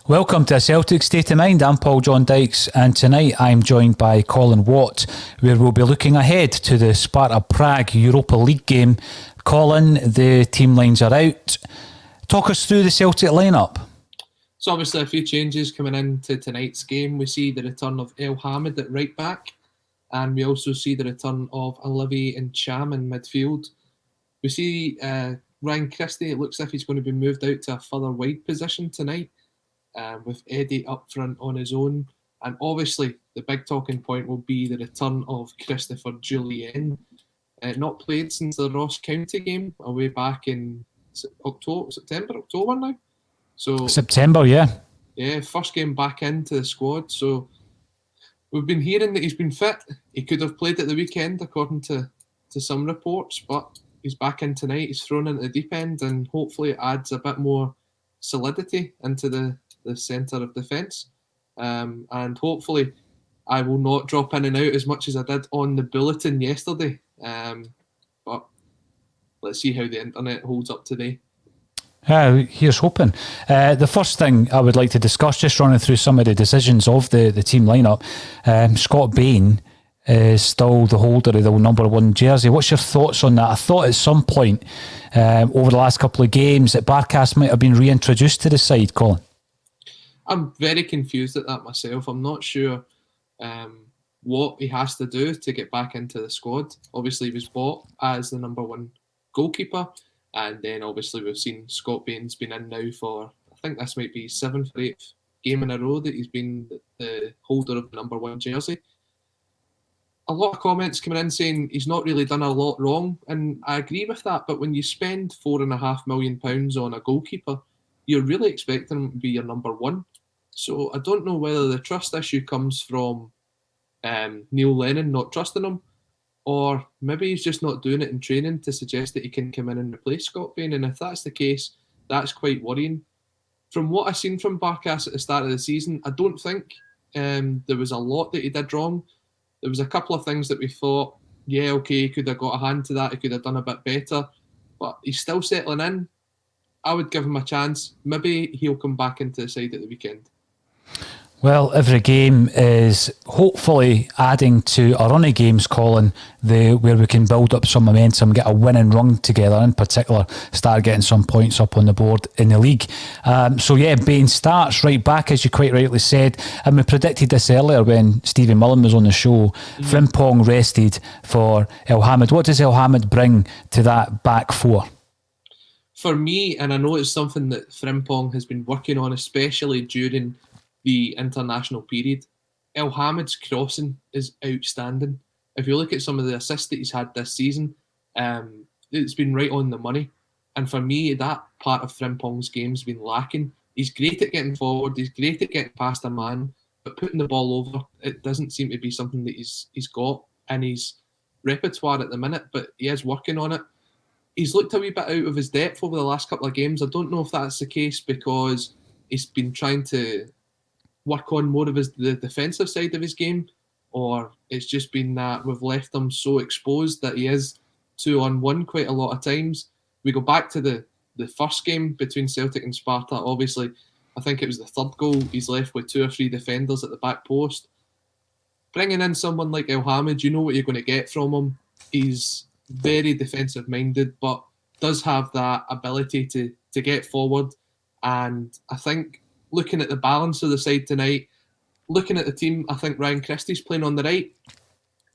Welcome to A Celtic State of Mind. I'm Paul John Dykes, and tonight I'm joined by Colin Watt, where we'll be looking ahead to the Sparta Prague Europa League game. Colin, the team lines are out. Talk us through the Celtic lineup. So obviously a few changes coming into tonight's game. We see the return of El Hamid at right back, and we also see the return of Olivier and Cham in midfield. We see Ryan Christie. It looks like he's going to be moved out to a further wide position tonight, with Eddie up front on his own. And obviously the big talking point will be the return of Christopher Jullien. Not played since the Ross County game away back in October now. So September, yeah. Yeah, first game back into the squad. So we've been hearing that he's been fit. He could have played at the weekend according to some reports, but he's back in tonight. He's thrown into the deep end, and hopefully it adds a bit more solidity into the centre of defence. And hopefully I will not drop in and out as much as I did on the bulletin yesterday. But let's see how the internet holds up today. Here's hoping. The first thing I would like to discuss, just running through some of the decisions of the team lineup. Scott Bain is still the holder of the number 1 jersey. What's your thoughts on that? I thought at some point over the last couple of games that Barkas might have been reintroduced to the side, Colin. I'm very confused at that myself. I'm not sure what he has to do to get back into the squad. Obviously, he was bought as the number 1 goalkeeper, and then obviously we've seen Scott Bain's been in now for, I think this might be 7th or 8th game in a row that he's been the holder of the number 1 jersey. A lot of comments coming in saying he's not really done a lot wrong, and I agree with that, but when you spend £4.5 million on a goalkeeper, you're really expecting him to be your number 1. So I don't know whether the trust issue comes from Neil Lennon not trusting him, or maybe he's just not doing it in training to suggest that he can come in and replace Scott Bain. And if that's the case, that's quite worrying. From what I've seen from Barkas at the start of the season, I don't think there was a lot that he did wrong. There was a couple of things that we thought, yeah, okay, he could have got a hand to that, he could have done a bit better, but he's still settling in. I would give him a chance. Maybe he'll come back into the side at the weekend. Well, every game is hopefully adding to a run of games, Colin, where we can build up some momentum, get a winning run together, in particular, start getting some points up on the board in the league. So yeah, Bain starts right back, as you quite rightly said, and we predicted this earlier when Stevie Mullen was on the show. Frimpong rested for El Hamid. What does El Hamid bring to that back four? For me, and I know it's something that Frimpong has been working on, especially during the international period, El Hamid's crossing is outstanding. If you look at some of the assists that he's had this season, it's been right on the money. And for me, that part of Frimpong's game's been lacking. He's great at getting forward, he's great at getting past a man, but putting the ball over, it doesn't seem to be something that he's got in his repertoire at the minute, but he is working on it. He's looked a wee bit out of his depth over the last couple of games. I don't know if that's the case because he's been trying to work on more of the defensive side of his game, or it's just been that we've left him so exposed that he is 2-on-1 quite a lot of times. We go back to the first game between Celtic and Sparta. Obviously, I think it was the third goal. He's left with 2 or 3 defenders at the back post. Bringing in someone like El Hamid, you know what you're going to get from him. He's very defensive minded, but does have that ability to get forward. And I think looking at the balance of the side tonight, looking at the team, I think Ryan Christie's playing on the right.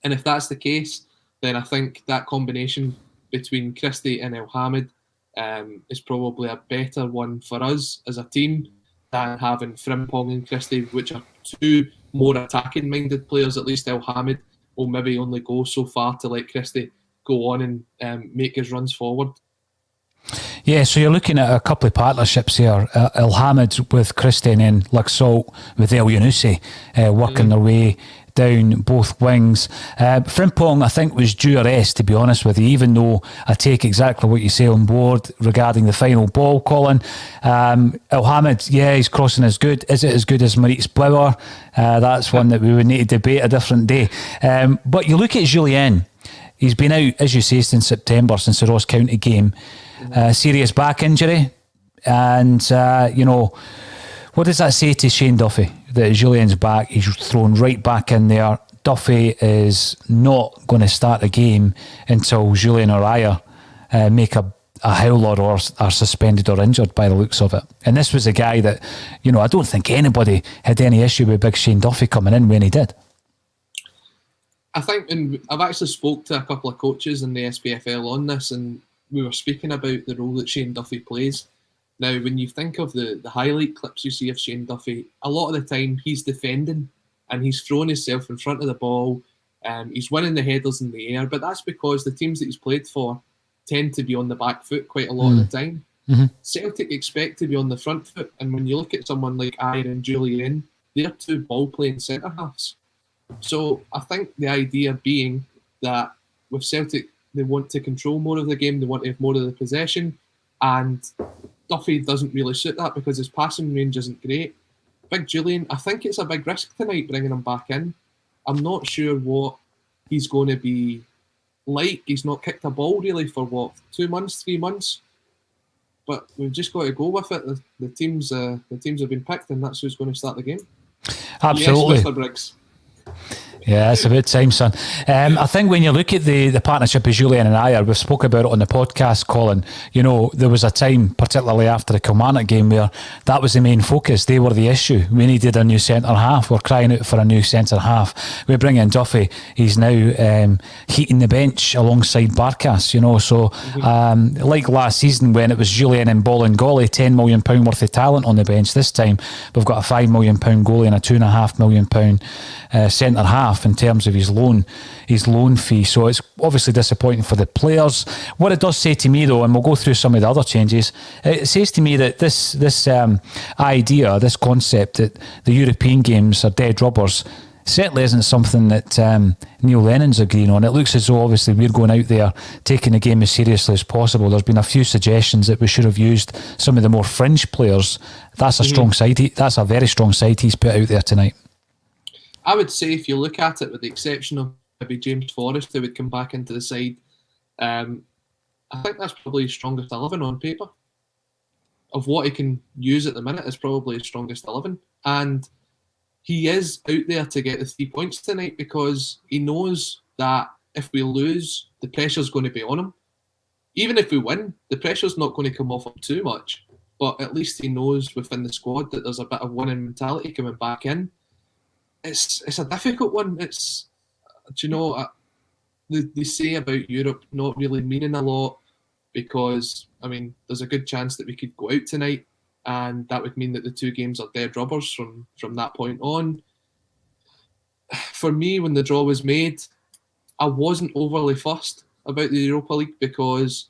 And if that's the case, then I think that combination between Christie and El Hamid is probably a better one for us as a team than having Frimpong and Christie, which are 2 more attacking minded players. At least El Hamid will maybe only go so far to let Christie go on and make his runs forward. Yeah, so you're looking at a couple of partnerships here. El Hamid with Christie and then Laxalt with El Yunusi working their way down both wings. Frimpong, I think, was due a rest, to be honest with you, even though I take exactly what you say on board regarding the final ball, Colin. El Hamid, yeah, his crossing is good. Is it as good as Maurice Blauer? That's one that we would need to debate a different day. But you look at Jullien. He's been out, as you say, since September, since the Ross County game. Serious back injury. And, What does that say to Shane Duffy? That Julian's back, he's thrown right back in there. Duffy is not going to start a game until Julian or Ayer make a howler or are suspended or injured by the looks of it. And this was a guy that, I don't think anybody had any issue with big Shane Duffy coming in when he did. I think, and I've actually spoke to a couple of coaches in the SPFL on this, and we were speaking about the role that Shane Duffy plays. Now, when you think of the highlight clips you see of Shane Duffy, a lot of the time he's defending and he's throwing himself in front of the ball. He's winning the headers in the air, but that's because the teams that he's played for tend to be on the back foot quite a lot of the time. Mm-hmm. Celtic expect to be on the front foot, and when you look at someone like Ayer and Julian, they're two ball-playing centre-halves. So I think the idea being that with Celtic, they want to control more of the game, they want to have more of the possession, and Duffy doesn't really suit that because his passing range isn't great. Big Julian, I think it's a big risk tonight bringing him back in. I'm not sure what he's going to be like. He's not kicked a ball really for 2 months, 3 months, but we've just got to go with it. The teams have been picked, and that's who's going to start the game. Absolutely. Yes, Mr. Briggs. Yeah, it's about time, son. I think when you look at the partnership of Julian and Ayer, we've spoke about it on the podcast, Colin. There was a time, particularly after the Kilmarnock game, where that was the main focus. They were the issue. We needed a new centre-half. We're crying out for a new centre-half. We bring in Duffy. He's now heating the bench alongside Barkas, So, like last season when it was Julian and Bolingoli, £10 million worth of talent on the bench, this time we've got a £5 million goalie and a £2.5 million centre-half in terms of his loan fee. So it's obviously disappointing for the players. What it does say to me, though, and we'll go through some of the other changes, it says to me that this idea, this concept that the European games are dead rubbers, certainly isn't something that Neil Lennon's agreeing on. It looks as though obviously we're going out there taking the game as seriously as possible. There's been a few suggestions that we should have used some of the more fringe players. That's a strong side. That's a very strong side he's put out there tonight. I would say if you look at it, with the exception of maybe James Forrest, who would come back into the side, I think that's probably his strongest 11 on paper. Of what he can use at the minute is probably his strongest 11. And he is out there to get the 3 points tonight because he knows that if we lose, the pressure's going to be on him. Even if we win, the pressure's not going to come off him too much. But at least he knows within the squad that there's a bit of winning mentality coming back in. It's a difficult one. They say about Europe not really meaning a lot because, there's a good chance that we could go out tonight and that would mean that the two games are dead rubbers from that point on. For me, when the draw was made, I wasn't overly fussed about the Europa League because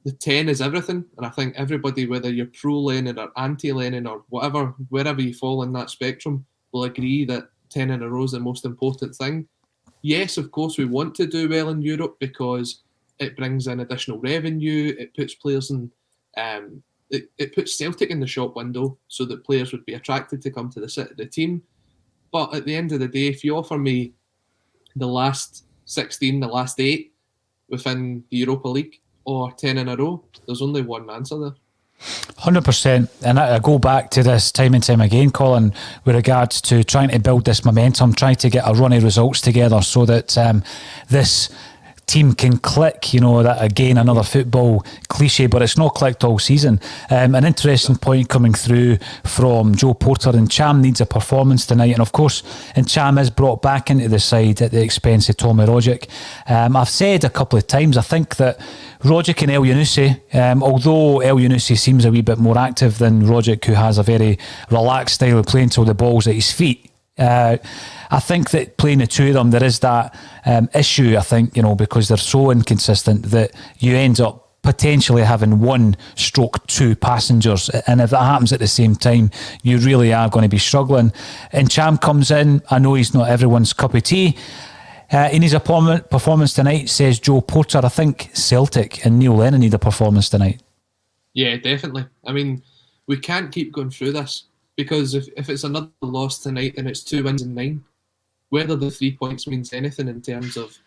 the 10 is everything, and I think everybody, whether you're pro-Lennon or anti-Lennon or whatever, wherever you fall in that spectrum, will agree that 10 in a row is the most important thing. Yes, of course, we want to do well in Europe because it brings in additional revenue, it puts players in, it puts Celtic in the shop window so that players would be attracted to come to the team. But at the end of the day, if you offer me the last 16, the last 8 within the Europa League or 10 in a row, there's only one answer there. 100%, and I go back to this time and time again, Colin, with regards to trying to build this momentum, trying to get a run of results together so that this team can click, that again, another football cliche, but it's not clicked all season. An interesting point coming through from Joe Porter, and Cham needs a performance tonight, and of course, and Cham is brought back into the side at the expense of Tommy Rogic. I've said a couple of times, I think that Rogic and El Yunusi, although El Yunusi seems a wee bit more active than Rogic, who has a very relaxed style of playing till the ball's at his feet, I think that playing the two of them, there is that issue, I think, because they're so inconsistent that you end up potentially having 1/2 passengers, and if that happens at the same time, you really are going to be struggling. And Cham comes in, I know he's not everyone's cup of tea. In his performance tonight, says Joe Porter, I think Celtic and Neil Lennon need a performance tonight. Yeah, definitely. We can't keep going through this because if it's another loss tonight, then it's 2 wins and 9. Whether the 3 points means anything in terms of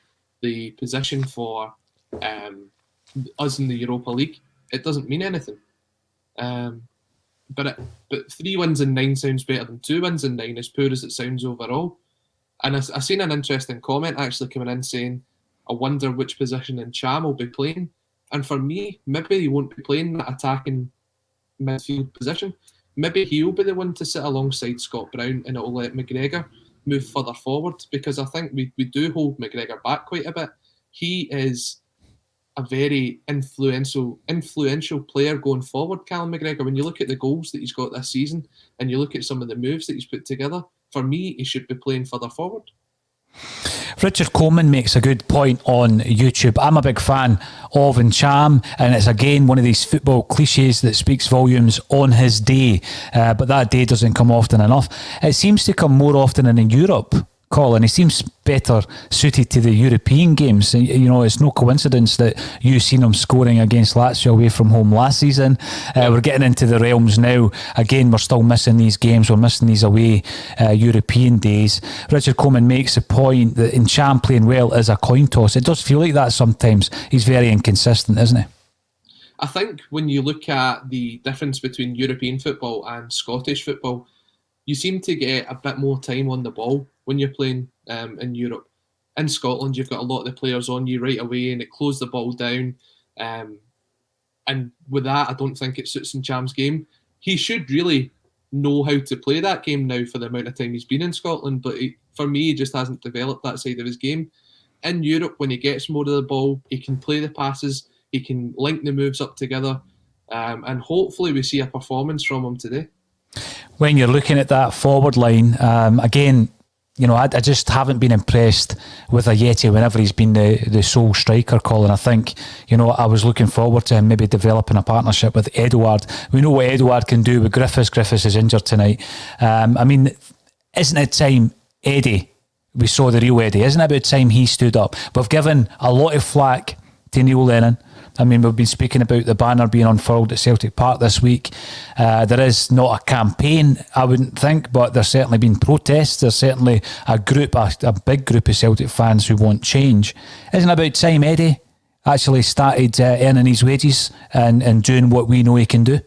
the position for us in the Europa League, it doesn't mean anything. but 3 wins in 9 sounds better than 2 wins in 9, as poor as it sounds overall. And I seen an interesting comment actually coming in saying, I wonder which position Cham will be playing. And for me, maybe he won't be playing that attacking midfield position. Maybe he'll be the one to sit alongside Scott Brown, and it'll let McGregor move further forward, because I think we do hold McGregor back quite a bit. He is a very influential player going forward, Callum McGregor. When you look at the goals that he's got this season and you look at some of the moves that he's put together, for me, he should be playing further forward. Richard Coleman makes a good point on YouTube. I'm a big fan of Cham, and it's again one of these football cliches that speaks volumes on his day, but that day doesn't come often enough. It seems to come more often in Europe, Colin. He seems better suited to the European games. You know, it's no coincidence that you've seen him scoring against Lazio away from home last season. We're getting into the realms now. Again, we're still missing these games. We're missing these away European days. Richard Coleman makes a point that Cham playing well is a coin toss. It does feel like that sometimes. He's very inconsistent, isn't he? I think when you look at the difference between European football and Scottish football, you seem to get a bit more time on the ball when you're playing in Europe. In Scotland, you've got a lot of the players on you right away, and it closes the ball down. And with that, I don't think it suits Cham's game. He should really know how to play that game now for the amount of time he's been in Scotland, but for me, he just hasn't developed that side of his game. In Europe, when he gets more of the ball, he can play the passes, he can link the moves up together, and hopefully we see a performance from him today. When you're looking at that forward line, again, you know, I just haven't been impressed with Ajeti whenever he's been the sole striker, Colin. I think, you know, I was looking forward to him maybe developing a partnership with Edouard. We know what Edouard can do with Griffiths. Griffiths is injured tonight. I mean, isn't it time Eddie, we saw the real Eddie, isn't it about time he stood up? We've given a lot of flack to Neil Lennon. I mean, we've been speaking about the banner being unfurled at Celtic Park this week. There is not a campaign, I wouldn't think, but there's certainly been protests. There's certainly a big group of Celtic fans who want change. Isn't it about time Eddie actually started earning his wages and doing what we know he can do?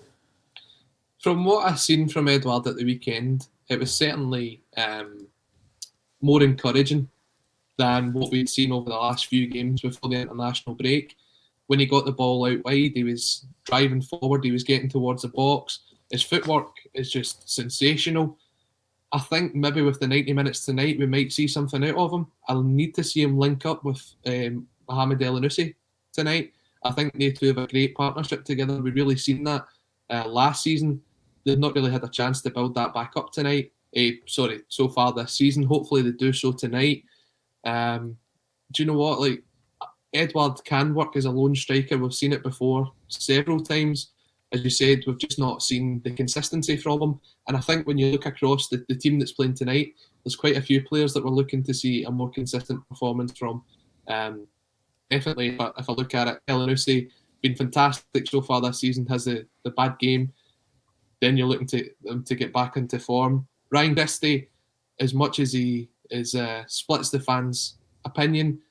From what I've seen from Edouard at the weekend, it was certainly more encouraging than what we'd seen over the last few games before the international break. When he got the ball out wide, he was driving forward, he was getting towards the box. His footwork is just sensational. I think maybe with the 90 minutes tonight, we might see something out of him. I'll need to see him link up with Mohamed El-Anoussi tonight. I think they two have a great partnership together. We've really seen that last season. They've not really had a chance to build that back up tonight. So far this season. Hopefully they do so tonight. Do you know what? Like, Edouard can work as a lone striker. We've seen it before several times. As you said, we've just not seen the consistency from him. And I think when you look across the team that's playing tonight, there's quite a few players that we're looking to see a more consistent performance from. Definitely, if I look at it, El-Anoussi been fantastic so far this season, has the bad game. Then you're looking to get back into form. Ryan Christie, as much as he splits the fans' opinion,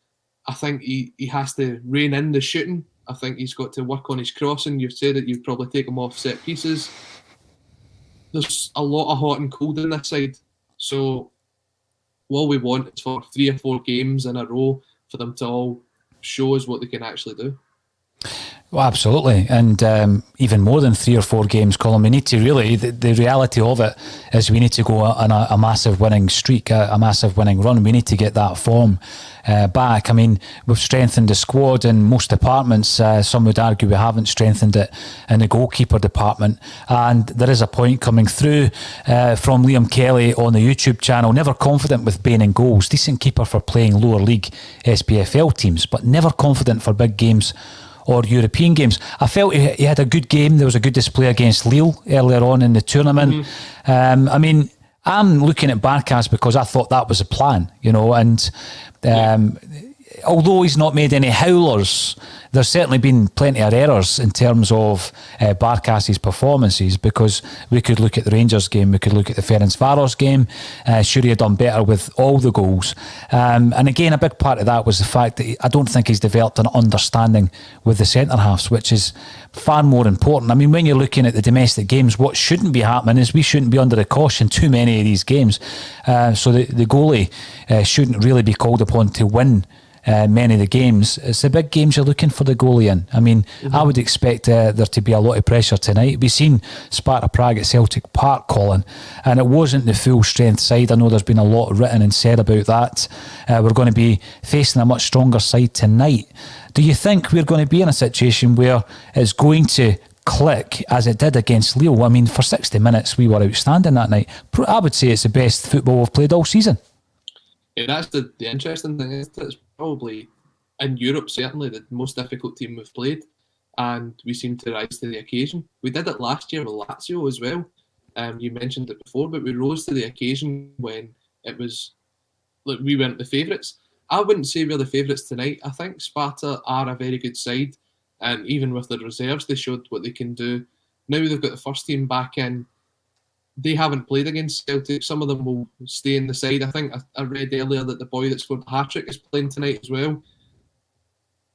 I think he has to rein in the shooting. I think he's got to work on his crossing. You've said that you'd probably take him off set pieces. There's a lot of hot and cold in this side. So what we want is for 3 or 4 games in a row for them to all show us what they can actually do. Well, absolutely. And even more than 3 or 4 games, Colin, we need to really, the reality of it is we need to go on a massive winning streak, a massive winning run. We need to get that form back. I mean, we've strengthened the squad in most departments. Some would argue we haven't strengthened it in the goalkeeper department. And there is a point coming through from Liam Kelly on the YouTube channel. Never confident with Bain in goals. Decent keeper for playing lower league SPFL teams, but never confident for big games or European games. I felt he had a good game. There was a good display against Lille earlier on in the tournament. Mm-hmm. I mean, I'm looking at Barkas because I thought that was a plan, you know, and although he's not made any howlers, there's certainly been plenty of errors in terms of Barkas's performances, because we could look at the Rangers game, we could look at the Ferencváros game. Sure, he had done better with all the goals. And again, a big part of that was the fact that I don't think he's developed an understanding with the centre-halves, which is far more important. I mean, when you're looking at the domestic games, what shouldn't be happening is we shouldn't be under the caution too many of these games. So the goalie shouldn't really be called upon to win many of the games. It's the big games you're looking for the goalie in. I mean, I would expect there to be a lot of pressure tonight. We've seen Sparta Prague at Celtic Park, Colin, and it wasn't the full strength side. I know there's been a lot written and said about that. We're going to be facing a much stronger side tonight. Do you think we're going to be in a situation where it's going to click as it did against Lille? I mean, for 60 minutes we were outstanding that night. I would say it's the best football we've played all season. Yeah, that's the interesting thing, is that it's probably, in Europe certainly, the most difficult team we've played, and we seem to rise to the occasion. We did it last year with Lazio as well. You mentioned it before, but we rose to the occasion when it was, like, we weren't the favourites. I wouldn't say we're the favourites tonight. I think Sparta are a very good side, and even with the reserves, they showed what they can do. Now they've got the first team back in. They haven't played against Celtic. Some of them will stay in the side. I think I read earlier that the boy that scored the hat-trick is playing tonight as well.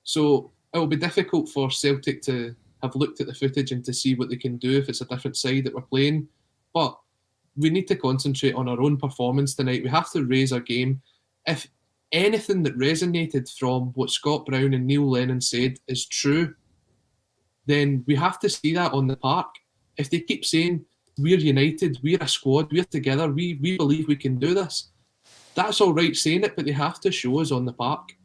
So it will be difficult for Celtic to have looked at the footage and to see what they can do if it's a different side that we're playing. But we need to concentrate on our own performance tonight. We have to raise our game. If anything that resonated from what Scott Brown and Neil Lennon said is true, then we have to see that on the park. If they keep saying, we're united, we're a squad, we're together, we believe we can do this, that's all right saying it, but they have to show us on the park.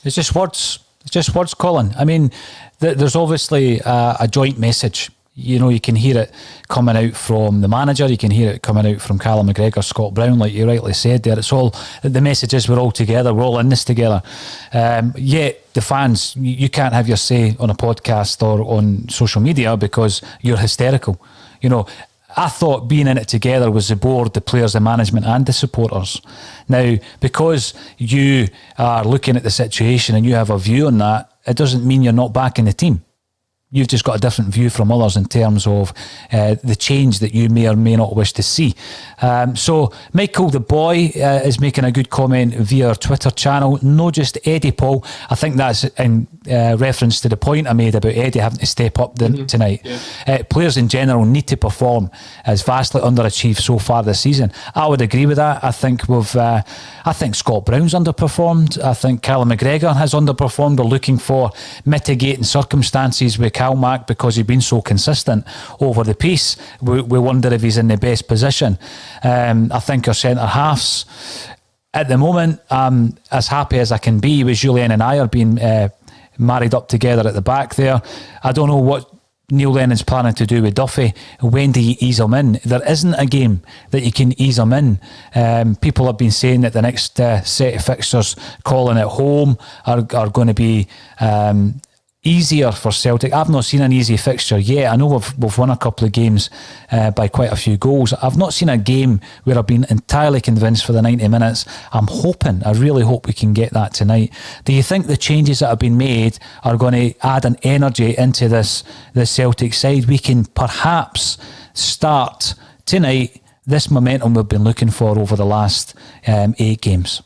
It's just words. It's just words, Colin. I mean, there's obviously a joint message. You know, you can hear it coming out from the manager, you can hear it coming out from Callum McGregor, Scott Brown, like you rightly said there. It's all, the message is we're all together, we're all in this together. Yet the fans, you can't have your say on a podcast or on social media because you're hysterical. You know, I thought being in it together was the board, the players, the management and the supporters. Now, because you are looking at the situation and you have a view on that, it doesn't mean you're not backing the team. You've just got a different view from others in terms of the change that you may or may not wish to see. So Michael the boy is making a good comment via our Twitter channel. No, just Eddie, Paul. I think that's in reference to the point I made about Eddie having to step up tonight. Yeah. Players in general need to perform, as vastly underachieved so far this season. I would agree with that. I think I think Scott Brown's underperformed. I think Callum McGregor has underperformed. We're looking for mitigating circumstances with Calmac because he's been so consistent over the piece. We wonder if he's in the best position. I think our centre halves at the moment, as happy as I can be with Julien and I are being married up together at the back there. I don't know what Neil Lennon's planning to do with Duffy. When do you ease him in? There isn't a game that you can ease him in. People have been saying that the next set of fixtures, calling at home, are going to be easier for Celtic. I've not seen an easy fixture yet. I know we've won a couple of games by quite a few goals. I've not seen a game where I've been entirely convinced for the 90 minutes. I really hope we can get that tonight. Do you think the changes that have been made are going to add an energy into this Celtic side? We can perhaps start tonight this momentum we've been looking for over the last 8 games.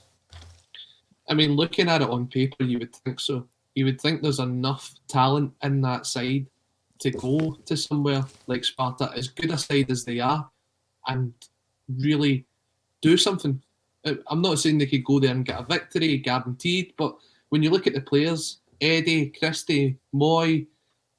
I mean, looking at it on paper, you would think so. You would think there's enough talent in that side to go to somewhere like Sparta, as good a side as they are, and really do something. I'm not saying they could go there and get a victory guaranteed, but when you look at the players, Eddie, Christie, Moy,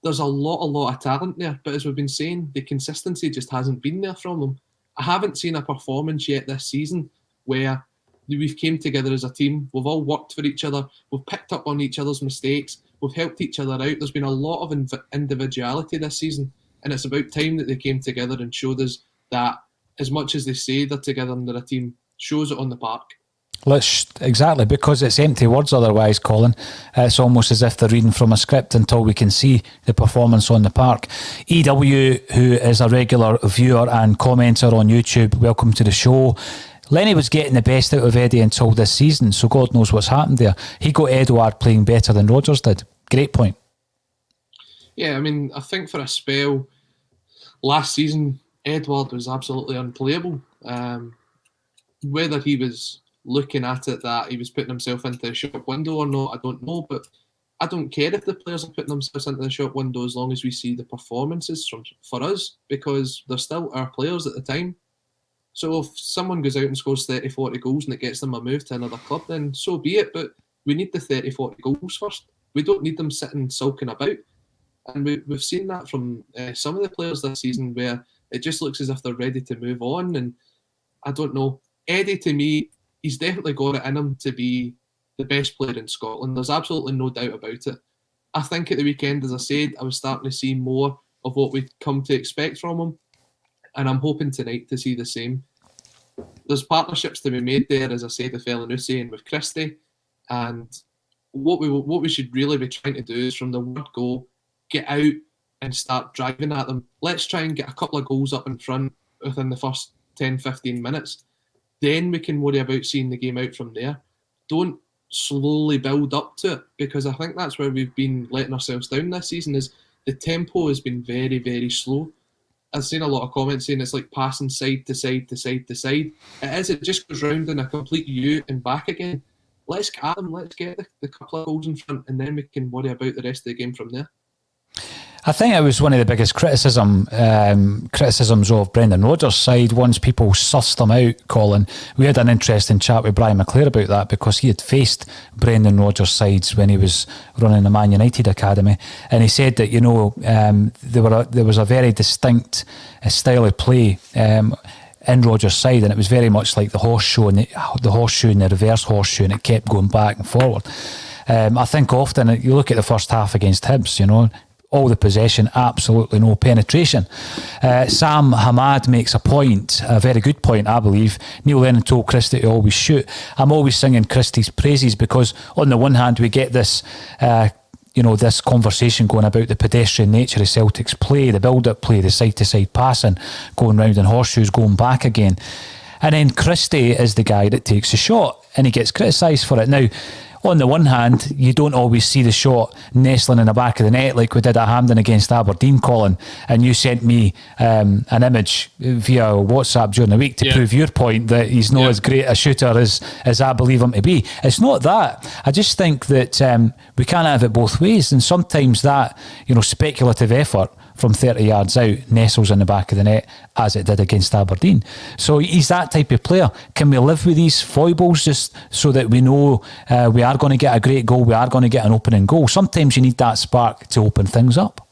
there's a lot of talent there. But as we've been saying, the consistency just hasn't been there from them. I haven't seen a performance yet this season where we've came together as a team. We've all worked for each other. We've picked up on each other's mistakes. We've helped each other out. There's been a lot of individuality this season, and it's about time that they came together and showed us that as much as they say they're together under a team, shows it on the park. Exactly, because it's empty words otherwise, Colin. It's almost as if they're reading from a script until we can see the performance on the park. EW, who is a regular viewer and commenter on YouTube, welcome to the show. Lenny was getting the best out of Eddie until this season, so God knows what's happened there. He got Edouard playing better than Rodgers did. Great point. Yeah, I mean, I think for a spell last season, Edouard was absolutely unplayable. Whether he was looking at it that he was putting himself into a shop window or not, I don't know, but I don't care if the players are putting themselves into the shop window as long as we see the performances for us, because they're still our players at the time. So if someone goes out and scores 30, 40 goals and it gets them a move to another club, then so be it, but we need the 30, 40 goals first. We don't need them sitting sulking about. And we've seen that from some of the players this season where it just looks as if they're ready to move on. And I don't know. Eddie, to me, he's definitely got it in him to be the best player in Scotland. There's absolutely no doubt about it. I think at the weekend, as I said, I was starting to see more of what we'd come to expect from him. And I'm hoping tonight to see the same. There's partnerships to be made there, as I said, with Elyounoussi and with Christie. And what we should really be trying to do is from the word go, get out and start driving at them. Let's try and get a couple of goals up in front within the first 10, 15 minutes. Then we can worry about seeing the game out from there. Don't slowly build up to it, because I think that's where we've been letting ourselves down this season, is the tempo has been very, very slow. I've seen a lot of comments saying it's like passing side to side to side to side. It is, it just goes round in a complete U and back again. Let's get them, let's get the couple of goals in front, and then we can worry about the rest of the game from there. I think it was one of the biggest criticisms of Brendan Rodgers' side once people sussed him out, Colin. We had an interesting chat with Brian McClare about that, because he had faced Brendan Rodgers' sides when he was running the Man United Academy, and he said that, you know, there was a very distinct style of play in Rodgers' side, and it was very much like the horseshoe and the reverse horseshoe, and it kept going back and forward. I think often you look at the first half against Hibs, you know, all the possession, absolutely no penetration. Sam Hamad makes a point, a very good point, I believe. Neil Lennon told Christie to always shoot. I'm always singing Christie's praises, because on the one hand we get this this conversation going about the pedestrian nature of Celtic's play, the build-up play, the side-to-side passing, going round in horseshoes, going back again. And then Christie is the guy that takes the shot, and he gets criticised for it. Now, on the one hand, you don't always see the shot nestling in the back of the net like we did at Hampden against Aberdeen, Colin, and you sent me an image via WhatsApp during the week to prove your point that he's not as great a shooter as I believe him to be. It's not that. I just think that we can't have it both ways, and sometimes that, speculative effort from 30 yards out nestles in the back of the net, as it did against Aberdeen. So he's that type of player. Can we live with these foibles just so that we know we are going to get a great goal, we are going to get an opening goal? Sometimes you need that spark to open things up.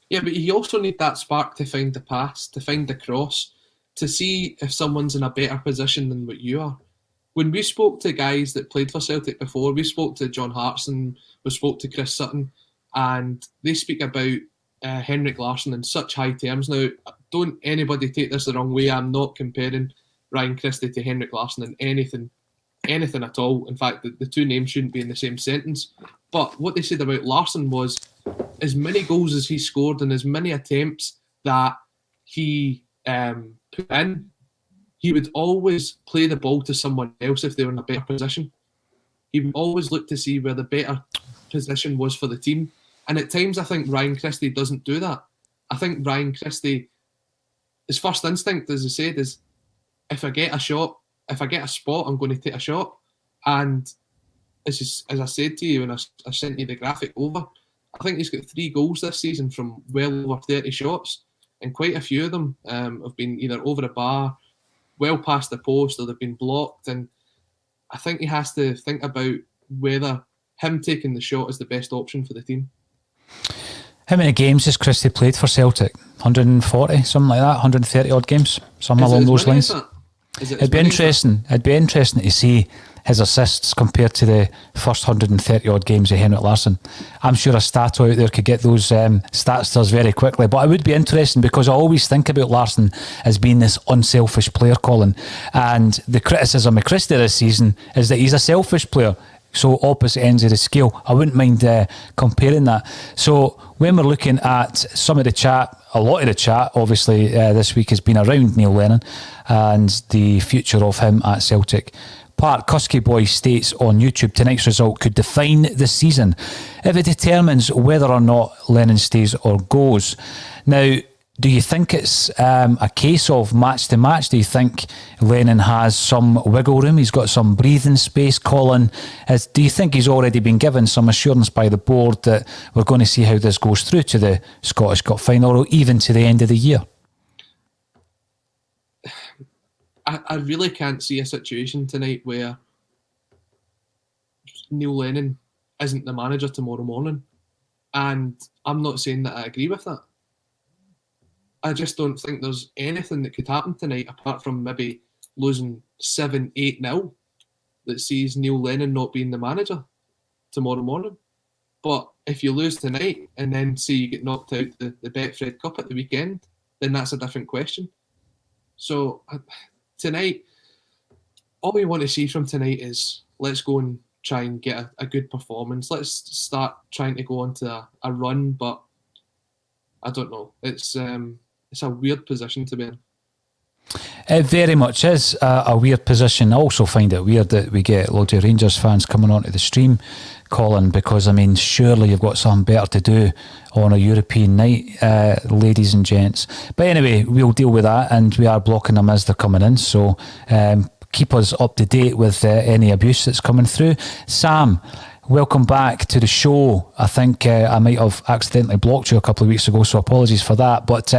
Yeah, but you also need that spark to find the pass, to find the cross, to see if someone's in a better position than what you are. When we spoke to guys that played for Celtic before, we spoke to John Hartson, we spoke to Chris Sutton, and they speak about Henrik Larsson in such high terms. Now, don't anybody take this the wrong way. I'm not comparing Ryan Christie to Henrik Larsson in anything at all. In fact, the two names shouldn't be in the same sentence. But what they said about Larsson was, as many goals as he scored and as many attempts that he put in, he would always play the ball to someone else if they were in a better position. He would always look to see where the better position was for the team. And at times, I think Ryan Christie doesn't do that. I think Ryan Christie, his first instinct, as I said, is if I get a shot, if I get a spot, I'm going to take a shot. And as I said to you when I sent you the graphic over, I think he's got 3 goals this season from well over 30 shots. And quite a few of them have been either over the bar, well past the post, or they've been blocked. And I think he has to think about whether him taking the shot is the best option for the team. How many games has Christie played for Celtic? 140, something like that, 130 odd games, something along those lines. It'd be interesting to see his assists compared to the first 130 odd games of Henrik Larsson. I'm sure a stat out there could get those stats to us very quickly, but it would be interesting, because I always think about Larsson as being this unselfish player, Colin, and the criticism of Christie this season is that he's a selfish player. So opposite ends of the scale. I wouldn't mind comparing that. So when we're looking at some of the chat a lot of the chat, obviously, this week has been around Neil Lennon and the future of him at Celtic. Part Cusky Boy states on YouTube, tonight's result could define the season if it determines whether or not Lennon stays or goes. Now, do you think it's a case of match to match? Do you think Lennon has some wiggle room? He's got some breathing space. Colin, do you think he's already been given some assurance by the board that we're going to see how this goes through to the Scottish Cup final or even to the end of the year? I really can't see a situation tonight where Neil Lennon isn't the manager tomorrow morning. And I'm not saying that I agree with that. I just don't think there's anything that could happen tonight apart from maybe losing 7-8-0 that sees Neil Lennon not being the manager tomorrow morning. But if you lose tonight and then see you get knocked out the Betfred Cup at the weekend, then that's a different question. So tonight, all we want to see from tonight is let's go and try and get a good performance. Let's start trying to go onto a run, but I don't know. It's a weird position to be in. It very much is a weird position. I also find it weird that we get loads of Rangers fans coming onto the stream, Colin, because, I mean, surely you've got something better to do on a European night, ladies and gents. But anyway, we'll deal with that, and we are blocking them as they're coming in, so keep us up to date with any abuse that's coming through. Sam, welcome back to the show. I think I might have accidentally blocked you a couple of weeks ago, so apologies for that. But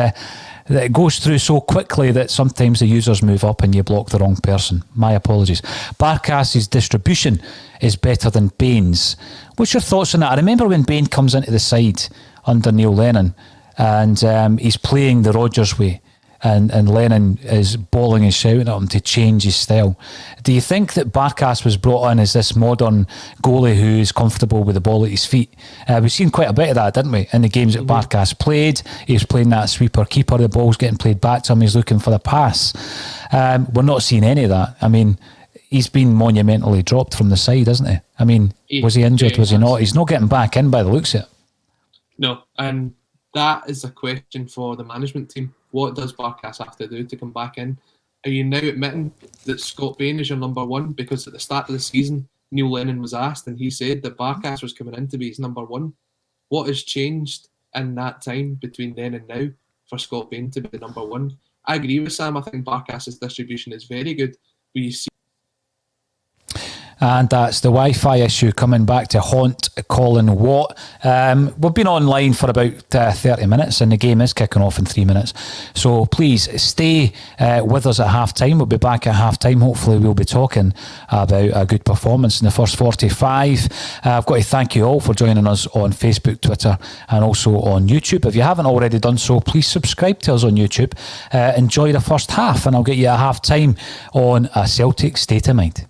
it goes through so quickly that sometimes the users move up and you block the wrong person. My apologies. Barkas's distribution is better than Bain's. What's your thoughts on that? I remember when Bain comes into the side under Neil Lennon and he's playing the Rodgers way. And Lennon is bawling and shouting at him to change his style. Do you think that Barkas was brought on as this modern goalie who is comfortable with the ball at his feet? We've seen quite a bit of that, didn't we? In the games that Barkas played, he was playing that sweeper keeper, the ball's getting played back to him, he's looking for the pass. We're not seeing any of that. I mean, he's been monumentally dropped from the side, hasn't he? I mean, was he injured, was he not? He's not getting back in by the looks of it. No, and that is a question for the management team. What does Barkas have to do to come back in? Are you now admitting that Scott Bain is your number one? Because at the start of the season, Neil Lennon was asked and he said that Barkas was coming in to be his number one. What has changed in that time between then and now for Scott Bain to be the number one? I agree with Sam. I think Barkas's distribution is very good. But you see, and that's the Wi-Fi issue coming back to haunt Colin Watt. We've been online for about 30 minutes and the game is kicking off in 3 minutes. So please stay with us at half-time. We'll be back at half-time. Hopefully we'll be talking about a good performance in the first 45. I've got to thank you all for joining us on Facebook, Twitter and also on YouTube. If you haven't already done so, please subscribe to us on YouTube. Enjoy the first half and I'll get you at half-time on a Celtic State of Mind.